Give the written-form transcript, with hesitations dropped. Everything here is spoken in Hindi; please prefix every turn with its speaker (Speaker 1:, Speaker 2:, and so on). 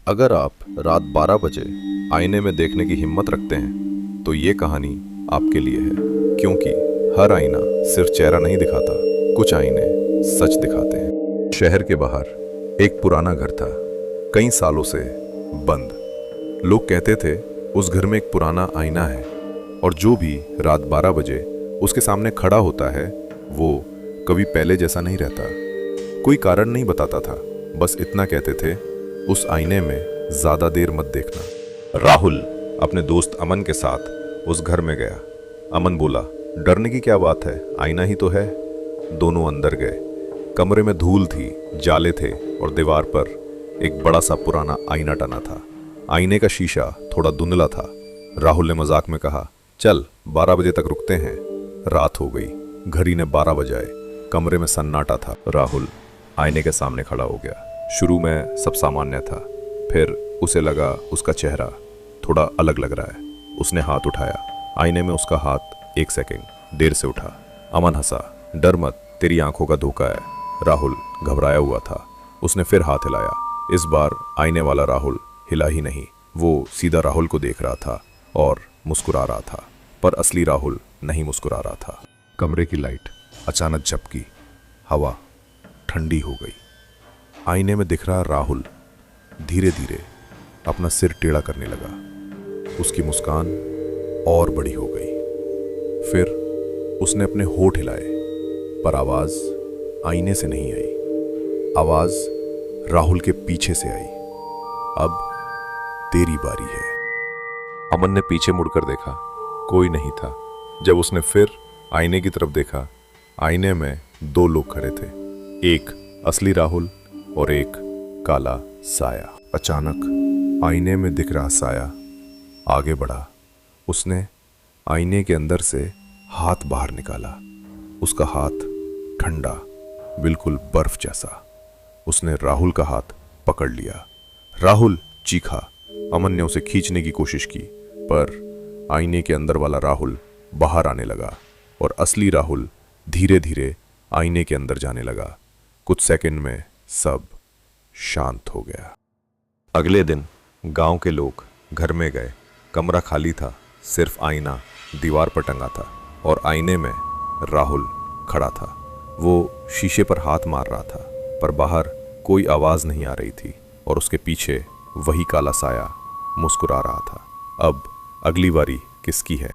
Speaker 1: अगर आप रात 12 बजे आईने में देखने की हिम्मत रखते हैं तो ये कहानी आपके लिए है, क्योंकि हर आईना सिर्फ चेहरा नहीं दिखाता, कुछ आईने सच दिखाते हैं। शहर के बाहर एक पुराना घर था, कई सालों से बंद। लोग कहते थे उस घर में एक पुराना आईना है और जो भी रात 12 बजे उसके सामने खड़ा होता है वो कभी पहले जैसा नहीं रहता। कोई कारण नहीं बताता था, बस इतना कहते थे उस आईने में ज्यादा देर मत देखना। राहुल अपने दोस्त अमन के साथ उस घर में गया। अमन बोला, डरने की क्या बात है, आईना ही तो है। दोनों अंदर गए। कमरे में धूल थी, जाले थे और दीवार पर एक बड़ा सा पुराना आईना टना था। आईने का शीशा थोड़ा धुंधला था। राहुल ने मजाक में कहा, चल 12 बजे तक रुकते हैं। रात हो गई, घड़ी ने 12 बजाए। कमरे में सन्नाटा था। राहुल आईने के सामने खड़ा हो गया। शुरू में सब सामान्य था, फिर उसे लगा उसका चेहरा थोड़ा अलग लग रहा है। उसने हाथ उठाया। आईने में उसका हाथ 1 सेकंड देर से उठा। अमन हंसा, डर मत, तेरी आंखों का धोखा है। राहुल घबराया हुआ था। उसने फिर हाथ हिलाया। इस बार आईने वाला राहुल हिला ही नहीं, वो सीधा राहुल को देख रहा था और मुस्कुरा रहा था, पर असली राहुल नहीं मुस्कुरा रहा था। कमरे की लाइट अचानक झपकी, हवा ठंडी हो गई। आईने में दिख रहा राहुल धीरे धीरे अपना सिर टेढ़ा करने लगा। उसकी मुस्कान और बड़ी हो गई। फिर उसने अपने होठ हिलाए, पर आवाज आईने से नहीं आई। आवाज राहुल के पीछे से आई, अब तेरी बारी है। अमन ने पीछे मुड़कर देखा, कोई नहीं था। जब उसने फिर आईने की तरफ देखा, आईने में 2 लोग खड़े थे, एक असली राहुल और एक काला साया। अचानक आईने में दिख रहा साया आगे बढ़ा। उसने आईने के अंदर से हाथ बाहर निकाला। उसका हाथ ठंडा, बिल्कुल बर्फ जैसा। उसने राहुल का हाथ पकड़ लिया। राहुल चीखा। अमन ने उसे खींचने की कोशिश की, पर आईने के अंदर वाला राहुल बाहर आने लगा और असली राहुल धीरे धीरे आईने के अंदर जाने लगा। कुछ सेकंड में सब शांत हो गया। अगले दिन गांव के लोग घर में गए। कमरा खाली था, सिर्फ आईना दीवार पर टंगा था और आईने में राहुल खड़ा था। वो शीशे पर हाथ मार रहा था, पर बाहर कोई आवाज नहीं आ रही थी और उसके पीछे वही काला साया मुस्कुरा रहा था। अब अगली बारी किसकी है?